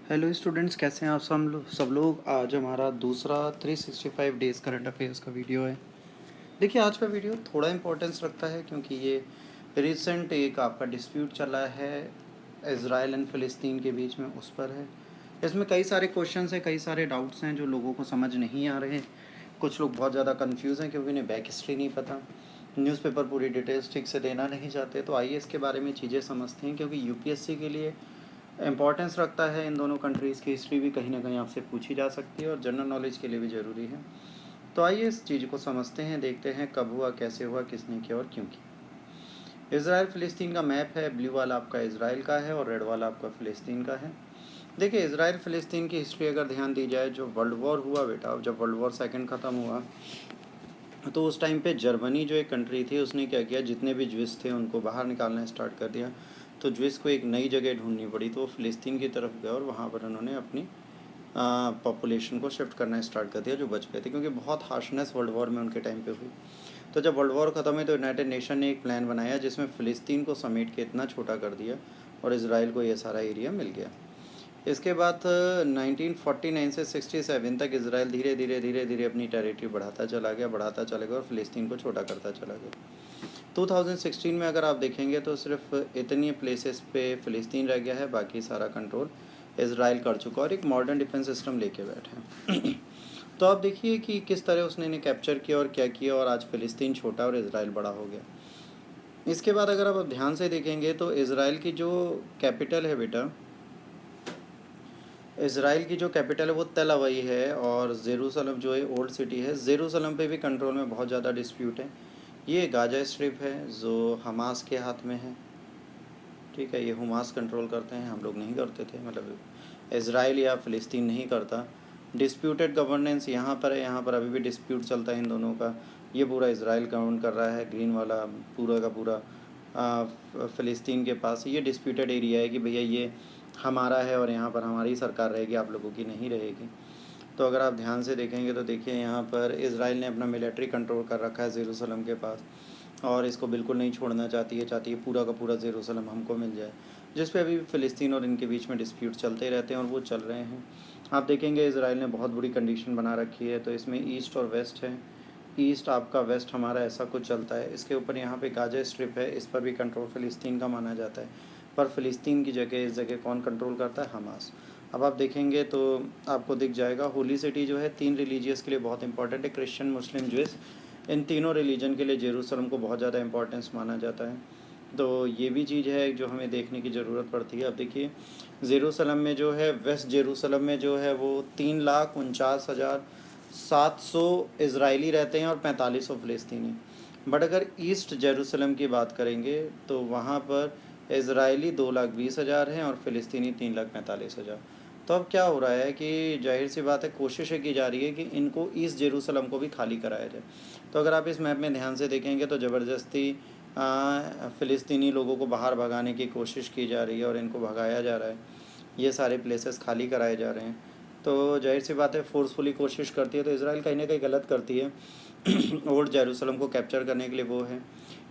Hello students, कैसे हैं आप सब लोग। आज हमारा दूसरा 365 डेज़ करंट अफेयर्स का वीडियो है। देखिए, आज का वीडियो थोड़ा इम्पोर्टेंस रखता है क्योंकि ये रिसेंट एक आपका डिस्प्यूट चला है इज़राइल एंड फ़िलिस्तीन के बीच में, उस पर है। इसमें कई सारे क्वेश्चंस हैं, कई सारे डाउट्स हैं जो लोगों को समझ नहीं आ रहे हैं। कुछ लोग बहुत ज़्यादा कंफ्यूज हैं क्योंकि उन्हें बैक हिस्ट्री नहीं पता, न्यूज़पेपर पूरी डिटेल्स ठीक से देना नहीं चाहते। तो आइए इसके बारे में चीज़ें समझते हैं, क्योंकि यूपीएससी के लिए इम्पॉर्टेंस रखता है। इन दोनों कंट्रीज़ की हिस्ट्री भी कहीं ना कहीं आपसे पूछी जा सकती है और जनरल नॉलेज के लिए भी ज़रूरी है। तो आइए इस चीज़ को समझते हैं, देखते हैं कब हुआ, कैसे हुआ, किसने किया और क्यों किया। इसराइल फ़िलिस्तीन का मैप है। ब्लू वाला आपका इसराइल का है और रेड वाला आपका फ़िलिस्तीन का है। देखिए, इसराइल फ़िलिस्तीन की हिस्ट्री अगर ध्यान दी जाए, जो वर्ल्ड वॉर हुआ बेटा, जब वर्ल्ड वॉर सेकेंड ख़त्म हुआ तो उस टाइम पे जर्मनी जो एक कंट्री थी, उसने क्या किया, जितने भी ज्विस थे उनको बाहर निकालना स्टार्ट कर दिया। तो ज्विस को एक नई जगह ढूंढनी पड़ी, तो वो फ़िलिस्तीन की तरफ गए और वहाँ पर उन्होंने अपनी पॉपुलेशन को शिफ्ट करना स्टार्ट कर दिया, जो बच गए थे, क्योंकि बहुत हार्शनेस वर्ल्ड वॉर में उनके टाइम पे हुई। तो जब वर्ल्ड वॉर ख़त्म हुई तो यूनाइटेड नेशन ने एक प्लान बनाया जिसमें फ़िलिस्तीन को समेट के इतना छोटा कर दिया और इसराइल को ये सारा एरिया मिल गया। इसके बाद 1949 से 67 तक इसराइल धीरे धीरे धीरे धीरे अपनी टेरिटरी बढ़ाता चला गया और फ़िलिस्तीन को छोटा करता चला गया। 2016 में अगर आप देखेंगे तो सिर्फ इतनी प्लेसेस पे फ़िलिस्तीन रह गया है, बाकी सारा कंट्रोल इसराइल कर चुका और एक मॉडर्न डिफेंस सिस्टम लेके बैठे हैं। तो आप देखिए कि किस तरह उसने इन्हें कैप्चर किया और क्या किया, और आज फ़िलिस्तीन छोटा और इसराइल बड़ा हो गया। इसके बाद अगर आप ध्यान से देखेंगे तो इसराइल की जो कैपिटल है बेटा, इसराइल की जो कैपिटल है वो तेल अवीव है, और जेरूसलम जो है ओल्ड सिटी है। जेरूसलम पे भी कंट्रोल में बहुत ज़्यादा डिस्प्यूट है। ये गाजा स्ट्रिप है जो हमास के हाथ में है, ठीक है। ये हमास कंट्रोल करते हैं, हम लोग नहीं करते थे, मतलब इसराइल या फ़िलिस्तीन नहीं करता। डिस्प्यूटेड गवर्नेंस यहाँ पर है, यहाँ पर अभी भी डिस्प्यूट चलता है इन दोनों का। ये पूरा इसराइल गवर्न कर रहा है, ग्रीन वाला पूरा का पूरा फ़िलिस्तीन के पास ये डिस्प्यूटेड एरिया है कि भैया ये हमारा है और यहाँ पर हमारी सरकार रहेगी, आप लोगों की नहीं रहेगी। तो अगर आप ध्यान से देखेंगे तो देखिए, यहाँ पर इसराइल ने अपना मिलिट्री कंट्रोल कर रखा है जेरूसलम के पास, और इसको बिल्कुल नहीं छोड़ना चाहती है पूरा का पूरा जेरूसलम हमको मिल जाए, जिस पे अभी फ़िलिस्तीन और इनके बीच में डिस्प्यूट चलते रहते हैं और वो चल रहे हैं। आप देखेंगे इसराइल ने बहुत बुरी कंडीशन बना रखी है, तो इसमें ईस्ट और वेस्ट है। ईस्ट आपका, वेस्ट हमारा, ऐसा कुछ चलता है। इसके ऊपर यहाँ पे गाजा स्ट्रिप है, इस पर भी कंट्रोल फ़िलिस्तीन का माना जाता है, पर फ़िलिस्तीन की जगह इस जगह कौन कंट्रोल करता है? हमास। अब आप देखेंगे तो आपको दिख जाएगा, होली सिटी जो है 3 रिलीजियस के लिए बहुत इंपॉर्टेंट है, क्रिश्चियन, मुस्लिम, ज्विस। इन तीनों रिलीजन के लिए जेरूसलम को बहुत ज़्यादा इंपॉर्टेंस माना जाता है। तो ये भी चीज़ है जो हमें देखने की ज़रूरत पड़ती है। अब देखिए, जेरूसलम में जो है, वेस्ट जेरूसलम में जो है वो 3,49,700 इसराइली रहते हैं और 4500 फ़िलिस्तीनी। बट अगर ईस्ट जेरूसलम की बात करेंगे तो वहाँ पर इसराइली 2,20,000 हैं और फ़िलिस्तीनी 3,45,000। तो अब क्या हो रहा है कि जाहिर सी बात है, कोशिशें की जा रही है कि इनको ईस्ट जेरूसलम को भी खाली कराया जाए। तो अगर आप इस मैप में ध्यान से देखेंगे तो ज़बरदस्ती फ़िलिस्तीनी लोगों को बाहर भगाने की कोशिश की जा रही है और इनको भगाया जा रहा है, ये सारे प्लेसेस खाली कराए जा रहे हैं। तो जाहिर सी बात है, फोर्सफुली कोशिश करती है तो इसराइल कहीं ना कहीं गलत करती है। ओल्ड जेरूसलम को कैप्चर करने के लिए वो है।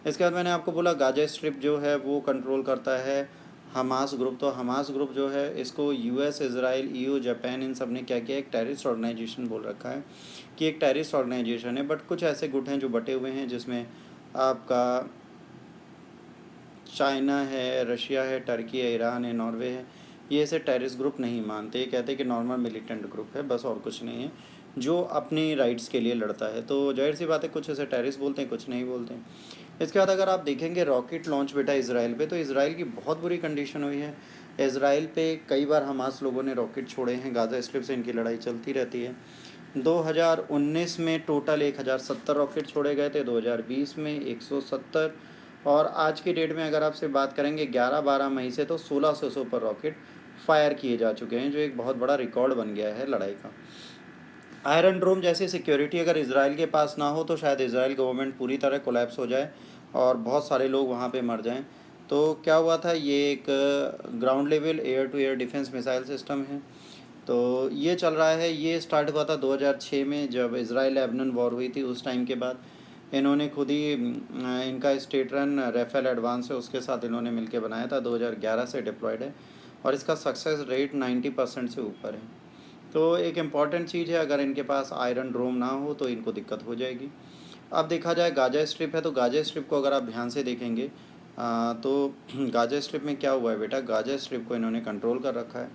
इसके बाद मैंने आपको बोला गाजा स्ट्रिप जो है वो कंट्रोल करता है हमास ग्रुप। तो हमास ग्रुप जो है, इसको यूएस, इसराइल, ईयू, जापान, इन सब ने क्या किया, एक टेररिस्ट ऑर्गेनाइजेशन बोल रखा है कि एक टेररिस्ट ऑर्गेनाइजेशन है। बट कुछ ऐसे गुट हैं जो बटे हुए हैं, जिसमें आपका चाइना है, रशिया है, टर्की है, ईरान है, नॉर्वे है। ये ऐसे टेररिस्ट ग्रुप नहीं मानते, ये कहते हैं कि नॉर्मल मिलिटेंट ग्रुप है, बस और कुछ नहीं है, जो अपनी राइट्स के लिए लड़ता है। तो जाहिर सी बात है, कुछ ऐसे टेररिस्ट बोलते हैं, कुछ नहीं बोलते हैं। इसके बाद अगर आप देखेंगे रॉकेट लॉन्च बेटा इसराइल पे, तो इसराइल की बहुत बुरी कंडीशन हुई है। इसराइल पे कई बार हमास लोगों ने रॉकेट छोड़े हैं, गाज़ा स्ट्रिप से इनकी लड़ाई चलती रहती है। 2019 में टोटल 1070 रॉकेट छोड़े गए थे, 2020 में 170, और आज की डेट में अगर आपसे बात करेंगे 11-12 मई से, तो 1600 से ऊपर रॉकेट फायर किए जा चुके हैं, जो एक बहुत बड़ा रिकॉर्ड बन गया है लड़ाई का। आयरन ड्रोम जैसी सिक्योरिटी अगर इसराइल के पास ना हो तो शायद इसराइल गवर्नमेंट पूरी तरह कोलैप्स हो जाए और बहुत सारे लोग वहाँ पे मर जाएं। तो क्या हुआ था, ये एक ground level air to air defence missile system है। तो ये चल रहा है, ये स्टार्ट हुआ था 2006 में, जब इसराइल लेबनान वॉर हुई थी। उस टाइम के बाद इन्होंने खुद ही इनका स्टेट रन राफेल एडवांस है, उसके साथ इन्होंने मिलकर बनाया था, 2011 से डिप्लॉयड है। और इसका सक्सेस रेट 90% से ऊपर है। तो एक इम्पॉर्टेंट चीज़ है, अगर इनके पास आयरन रोम ना हो तो इनको दिक्कत हो जाएगी। अब देखा जाए गाज़ा स्ट्रिप है, तो गाज़ा स्ट्रिप को अगर आप ध्यान से देखेंगे तो गाज़ा स्ट्रिप में क्या हुआ है बेटा, गाज़ा स्ट्रिप को इन्होंने कंट्रोल कर रखा है।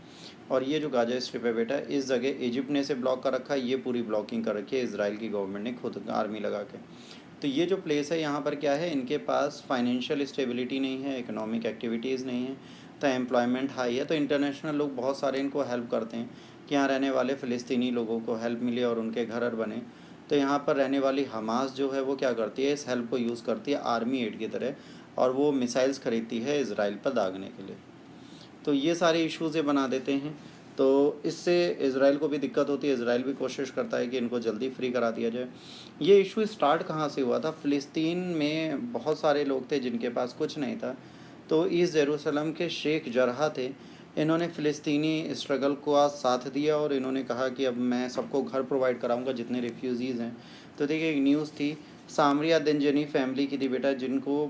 और ये जो गाज़ा स्ट्रिप है बेटा, इस जगह इजिप्ट ने इसे ब्लॉक कर रखा है, ये पूरी ब्लॉकिंग कर रखी है इसराइल की गवर्नमेंट ने खुद आर्मी लगा के। तो ये जो प्लेस है यहाँ पर क्या है, इनके पास फाइनेंशियल स्टेबिलिटी नहीं है, इकोनॉमिक एक्टिविटीज़ नहीं है, तो एम्प्लॉयमेंट हाई है, तो इंटरनेशनल लोग बहुत सारे इनको हेल्प करते हैं कि यहाँ रहने वाले फ़िलिस्तीनी लोगों को हेल्प मिले और उनके घर बने। तो यहाँ पर रहने वाली हमास जो है वो क्या करती है, इस हेल्प को यूज़ करती है आर्मी एड की तरह, और वो मिसाइल्स खरीदती है इसराइल पर दागने के लिए। तो ये सारे इश्यूज़ ये बना देते हैं, तो इससे इसराइल को भी दिक्कत होती है, इसराइल भी कोशिश करता है कि इनको जल्दी फ्री करा दिया जाए। ये इशू स्टार्ट कहाँ से हुआ था, फ़िलिस्तीन में बहुत सारे लोग थे जिनके पास कुछ नहीं था, तो ईस्ट जेरूसलम के शेख जरहा थे, इन्होंने फ़िलिस्तीनी स्ट्रगल को साथ दिया और इन्होंने कहा कि अब मैं सबको घर प्रोवाइड कराऊंगा जितने रिफ्यूज़ीज़ हैं। तो देखिए एक न्यूज़ थी, सामरिया दिनजनी फैमिली की थी बेटा, जिनको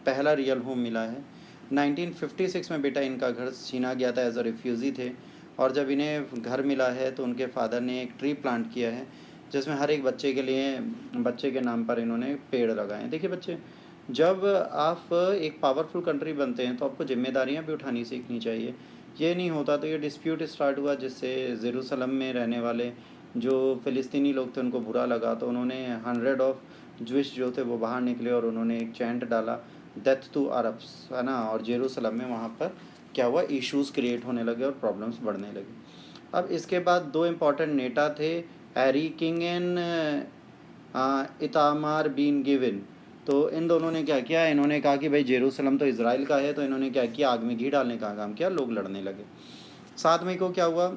पहला रियल होम मिला है। 1956 में बेटा इनका घर छीना गया था, एज अ रिफ्यूज़ी थे, और जब इन्हें घर मिला है तो उनके फादर ने एक ट्री प्लांट किया है जिसमें हर एक बच्चे के लिए, बच्चे के नाम पर इन्होंने पेड़ लगाए हैं। देखिए बच्चे, जब आप एक पावरफुल कंट्री बनते हैं तो आपको जिम्मेदारियां भी उठानी सीखनी चाहिए। ये नहीं होता तो ये डिस्प्यूट स्टार्ट हुआ, जिससे जेरूसलम में रहने वाले जो फ़िलिस्तीनी लोग थे उनको बुरा लगा, तो उन्होंने 100 ऑफ ज्विश जो थे वो बाहर निकले और उन्होंने एक चैंट डाला, डेथ टू अरब्स, है ना। और जेरूसलम में वहाँ पर क्या हुआ, इश्यूज़ क्रिएट होने लगे और प्रॉब्लम्स बढ़ने लगे। अब इसके बाद दो इम्पॉर्टेंट नेता थे, Arie King and Itamar Ben Gvir. तो इन दोनों ने क्या किया, इन्होंने कहा कि भाई जेरूसलम तो इसराइल का है, तो इन्होंने क्या किया, आग में घी डालने का काम किया, लोग लड़ने लगे। 7 मई को क्या हुआ,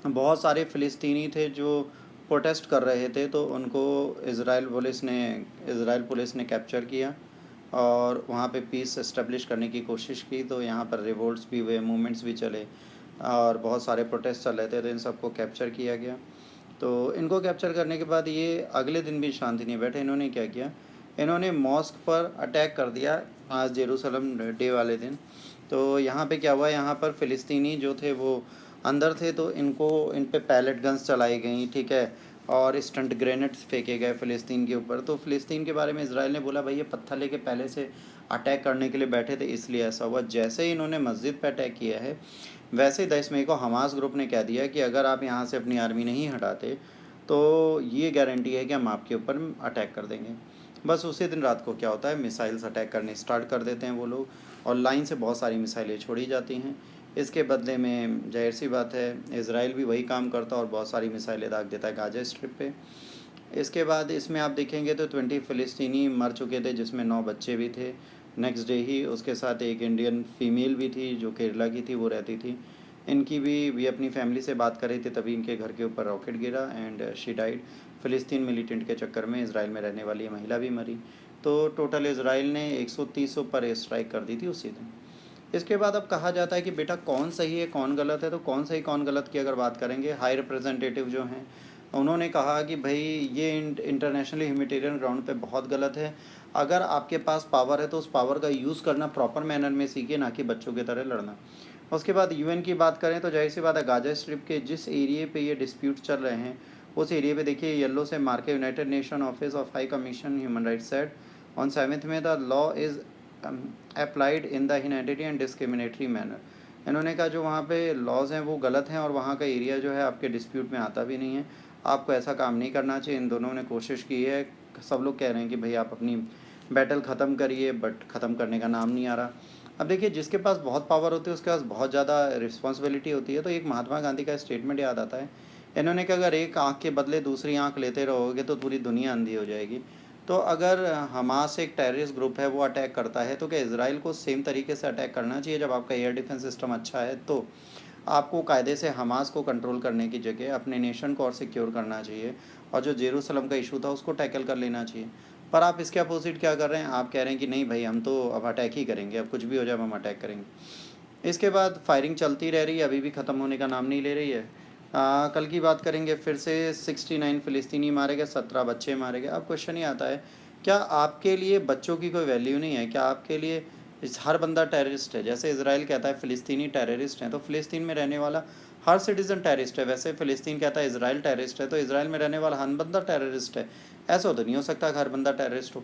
बहुत सारे फ़िलिस्तीनी थे जो प्रोटेस्ट कर रहे थे, तो उनको इज़राइल पुलिस ने कैप्चर किया और वहाँ पे पीस इस्टेब्लिश करने की कोशिश की। तो यहाँ पर रिवोल्ट्स भी हुए, मूवमेंट्स भी चले और बहुत सारे प्रोटेस्ट चल रहे थे, तो इन सबको कैप्चर किया गया। तो इनको कैप्चर करने के बाद ये अगले दिन भी शांति नहीं बैठे, इन्होंने क्या किया, इन्होंने मॉस्क पर अटैक कर दिया आज जेरूसलम डे वाले दिन। तो यहाँ पे क्या हुआ, यहाँ पर फ़िलिस्तीनी जो थे वो अंदर थे, तो इन पे पैलेट गन्स चलाई गई, ठीक है, और स्टंट ग्रेनेड्स फेंके गए फ़िलिस्तीन के ऊपर। तो फ़िलिस्तीन के बारे में इजराइल ने बोला भाई ये पत्थर लेके पहले से अटैक करने के लिए बैठे थे, इसलिए ऐसा हुआ। जैसे ही इन्होंने मस्जिद पर अटैक किया है, वैसे ही 10 मई को हमास ग्रुप ने कह दिया कि अगर आप यहाँ से अपनी आर्मी नहीं हटाते तो ये गारंटी है कि हम आपके ऊपर अटैक कर देंगे। बस उसी दिन रात को क्या होता है, मिसाइल्स अटैक करने स्टार्ट कर देते हैं वो लोग, और लाइन से बहुत सारी मिसाइलें छोड़ी जाती हैं। इसके बदले में जाहिर सी बात है इसराइल भी वही काम करता है और बहुत सारी मिसाइलें दाग देता है गाज़ा स्ट्रिप पे। इसके बाद इसमें आप देखेंगे तो 20 फ़िलिस्तीनी मर चुके थे, जिसमें 9 बच्चे भी थे नेक्स्ट डे ही। उसके साथ एक इंडियन फ़ीमेल भी थी जो केरला की थी, वो रहती थी। इनकी भी अपनी फैमिली से बात कर रही थी, तभी इनके घर के ऊपर रॉकेट गिरा एंड शी डाइड। फ़िलिस्तीन मिलिटेंट के चक्कर में इसराइल में रहने वाली महिला भी मरी। तो टोटल इसराइल ने 130 पर एयर स्ट्राइक कर दी थी उसी दिन। इसके बाद अब कहा जाता है कि बेटा कौन सही है कौन गलत है, तो कौन सही कौन गलत की अगर बात करेंगे, हाई रिप्रेजेंटेटिव जो हैं उन्होंने कहा कि भाई ये इंटरनेशनली ह्यूमैनिटेरियन ग्राउंड पे बहुत गलत है। अगर आपके पास पावर है तो उस पावर का यूज़ करना प्रॉपर मैनर में सीखिए, ना कि बच्चों की तरह लड़ना। उसके बाद यूएन की बात करें तो जाहिर सी बात है, गाज़ा स्ट्रिप के जिस एरिए पे ये डिस्प्यूट चल रहे हैं उस एरिए पे देखिए येलो से मार्क है, United nation office of high commission human rights said on 7 में the law is applied in the humanitarian and discriminatory manner. इन्होंने कहा जो वहाँ पे लॉज हैं वो गलत हैं और वहाँ का एरिया जो है आपके डिस्प्यूट में आता भी नहीं है, आपको ऐसा काम नहीं करना चाहिए। इन दोनों ने कोशिश की है, सब लोग कह रहे हैं कि भाई आप अपनी बैटल ख़त्म करिए, बट ख़त्म करने का नाम नहीं आ रहा। अब देखिए जिसके पास बहुत पावर होती है उसके पास बहुत ज़्यादा रिस्पॉन्सिबिलिटी होती है। तो एक महात्मा गांधी का स्टेटमेंट याद आता है, इन्होंने कहा अगर एक आँख के बदले दूसरी आँख लेते रहोगे तो पूरी दुनिया अंधी हो जाएगी। तो अगर हमास एक टेररिस्ट ग्रुप है वो अटैक करता है, तो क्या इसराइल को सेम तरीके से अटैक करना चाहिए? जब आपका एयर डिफेंस सिस्टम अच्छा है तो आपको कायदे से हमास को कंट्रोल करने की जगह अपने नेशन को और सिक्योर करना चाहिए, और जो जेरूसलम का इशू था उसको टैकल कर लेना चाहिए। पर आप इसके अपोजिट क्या कर रहे हैं, आप कह रहे हैं कि नहीं भाई हम तो अब अटैक ही करेंगे, अब कुछ भी हो जाए हम अटैक करेंगे। इसके बाद फायरिंग चलती रह रही है, अभी भी ख़त्म होने का नाम नहीं ले रही है। कल की बात करेंगे फिर से 69 फ़िलिस्तीनी मारे गए, 17 बच्चे मारे गए। अब क्वेश्चन ही आता है, क्या आपके लिए बच्चों की कोई वैल्यू नहीं है? क्या आपके लिए हर बंदा टेररिस्ट है। जैसे इजराइल कहता है फ़िलिस्तीनी टेररिस्ट हैं, तो फ़िलिस्तीन में रहने वाला हर सिटीज़न टेररिस्ट है। वैसे फ़िलिस्तीन कहता है इजराइल टेररिस्ट है, तो इजराइल में रहने वाला हर बंदा टेररिस्ट है। ऐसा तो नहीं हो सकता कि हर बंदा टेररिस्ट हो।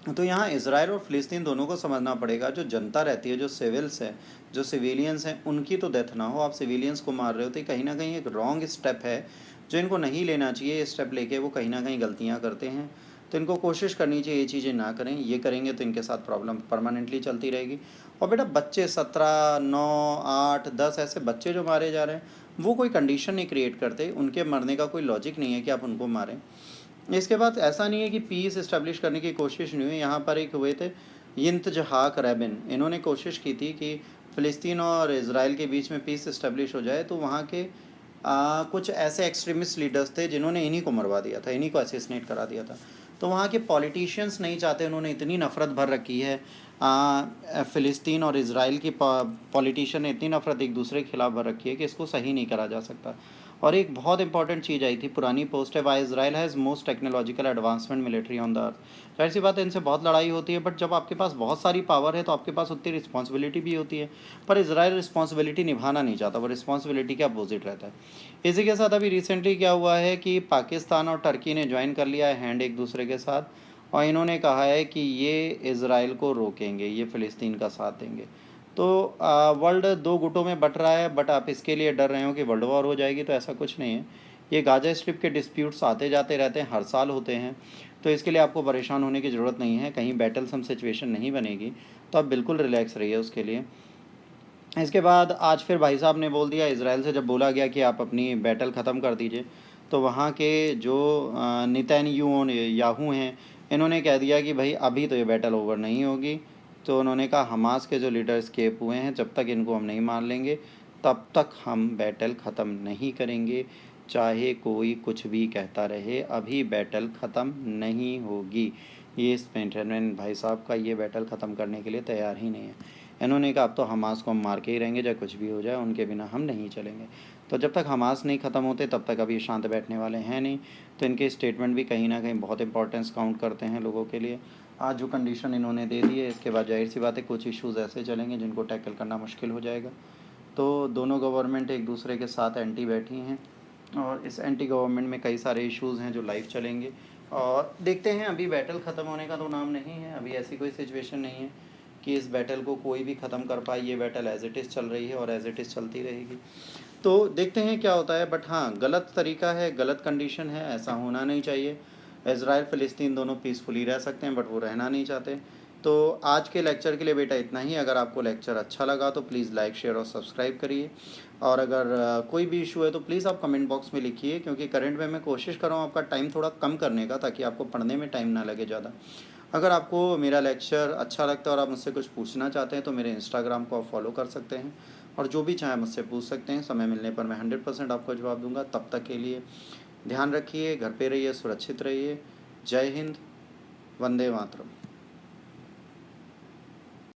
तो यहाँ इजराइल और फ़िलिस्तीन दोनों को समझना पड़ेगा। जो जनता रहती है, जो सिविल्स हैं, जो सिविलियंस हैं, उनकी तो डेथ ना हो। आप सिविलियंस को मार रहे हो तो कहीं ना कहीं एक रॉन्ग स्टेप है जो इनको नहीं लेना चाहिए। ये स्टेप लेके वो कहीं ना कहीं गलतियाँ करते हैं। तो इनको कोशिश करनी चाहिए ये चीज़ें ना करें। ये करेंगे तो इनके साथ प्रॉब्लम परमानेंटली चलती रहेगी। और बेटा बच्चे 17, 9, 8, 10 ऐसे बच्चे जो मारे जा रहे हैं, वो कोई कंडीशन नहीं क्रिएट करते। उनके मरने का कोई लॉजिक नहीं है कि आप उनको मारें। इसके बाद ऐसा नहीं है कि पीस इस्टेब्लिश करने की कोशिश नहीं हुई। यहाँ पर एक हुए थे यिंतजहाक रैबिन, इन्होंने कोशिश की थी कि फ़िलिस्तीन और इज़राइल के बीच में पीस इस्टेब्लिश हो जाए। तो वहाँ के कुछ ऐसे एक्सट्रीमिस्ट लीडर्स थे जिन्होंने इन्हीं को मरवा दिया था, इन्हीं को असैसिनेट करा दिया था। तो वहाँ के पॉलिटिशियंस नहीं चाहते, उन्होंने इतनी नफ़रत भर रखी है फ़िलिस्तीन और इज़राइल की पॉलिटिशियन ने इतनी नफ़रत एक दूसरे के खिलाफ़ भर रखी है कि इसको सही नहीं करा जा सकता। और एक बहुत इंपॉर्टेंट चीज़ आई थी, पुरानी पोस्ट है, why Israel has most technological advancement military on the earth. जाहिर सी बात है इनसे बहुत लड़ाई होती है, बट जब आपके पास बहुत सारी पावर है तो आपके पास उतनी रिस्पॉन्सिबिलिटी भी होती है। पर इज़राइल रिस्पॉन्सिबिलिटी निभाना नहीं चाहता, वो रिस्पॉन्सिबिलिटी के अपोजिट रहता है। इसी के साथ अभी रिसेंटली क्या हुआ है कि पाकिस्तान और टर्की ने ज्वाइन कर लिया है हैंड एक दूसरे के साथ, और इन्होंने कहा है कि ये इज़राइल को रोकेंगे, ये फ़िलिस्तीन का साथ देंगे। तो वर्ल्ड दो गुटों में बट रहा है, बट आप इसके लिए डर रहे हो कि वर्ल्ड वॉर हो जाएगी, तो ऐसा कुछ नहीं है। ये गाज़ा स्ट्रिप के डिस्प्यूट्स आते जाते रहते हैं, हर साल होते हैं, तो इसके लिए आपको परेशान होने की ज़रूरत नहीं है। कहीं बैटलसम सिचुएशन नहीं बनेगी, तो आप बिल्कुल रिलैक्स रहिए उसके लिए। इसके बाद आज फिर भाई साहब ने बोल दिया, इज़राइल से जब बोला गया कि आप अपनी बैटल ख़त्म कर दीजिए, तो वहाँ के जो याहू हैं, इन्होंने कह दिया कि भाई अभी तो ये बैटल ओवर नहीं होगी। तो उन्होंने कहा हमास के जो लीडर स्केप हुए हैं, जब तक इनको हम नहीं मार लेंगे तब तक हम बैटल ख़त्म नहीं करेंगे, चाहे कोई कुछ भी कहता रहे, अभी बैटल ख़त्म नहीं होगी। ये स्पेंटरमैन भाई साहब का ये बैटल ख़त्म करने के लिए तैयार ही नहीं है। इन्होंने कहा अब तो हमास को हम मार के ही रहेंगे, चाहे कुछ भी हो जाए, उनके बिना हम नहीं चलेंगे। तो जब तक हमास नहीं ख़त्म होते तब तक अभी शांत बैठने वाले हैं नहीं। तो इनके स्टेटमेंट भी कहीं ना कहीं बहुत इंपॉर्टेंस काउंट करते हैं लोगों के लिए। आज जो कंडीशन इन्होंने दे दी है, इसके बाद जाहिर सी बात है कुछ इश्यूज़ ऐसे चलेंगे जिनको टैकल करना मुश्किल हो जाएगा। तो दोनों गवर्नमेंट एक दूसरे के साथ एंटी बैठी हैं, और इस एंटी गवर्नमेंट में कई सारे इश्यूज़ हैं जो लाइव चलेंगे। और देखते हैं, अभी बैटल ख़त्म होने का तो नाम नहीं है। अभी ऐसी कोई सिचुएशन नहीं है कि इस बैटल को कोई भी ख़त्म कर पाए। ये बैटल एज इट इज़ चल रही है और एज इट इज़ चलती रहेगी। तो देखते हैं क्या होता है। बट हाँ, गलत तरीका है, गलत कंडीशन है, ऐसा होना नहीं चाहिए। इज़राइल फ़िलिस्तीन दोनों पीसफुली रह सकते हैं, बट वो रहना नहीं चाहते। तो आज के लेक्चर के लिए बेटा इतना ही। अगर आपको लेक्चर अच्छा लगा तो प्लीज़ लाइक, शेयर और सब्सक्राइब करिए। और अगर कोई भी इशू है तो प्लीज़ आप कमेंट बॉक्स में लिखिए, क्योंकि करंट में मैं कोशिश कर रहा हूँ आपका टाइम थोड़ा कम करने का, ताकि आपको पढ़ने में टाइम ना लगे ज़्यादा। अगर आपको मेरा लेक्चर अच्छा लगता है और आप मुझसे कुछ पूछना चाहते हैं तो मेरे इंस्टाग्राम को आप फॉलो कर सकते हैं, और जो भी चाहे मुझसे पूछ सकते हैं। समय मिलने पर मैं 100% आपको जवाब दूंगा। तब तक के लिए ध्यान रखिए, घर पे रहिए, सुरक्षित रहिए। जय हिंद, वंदे मातरम।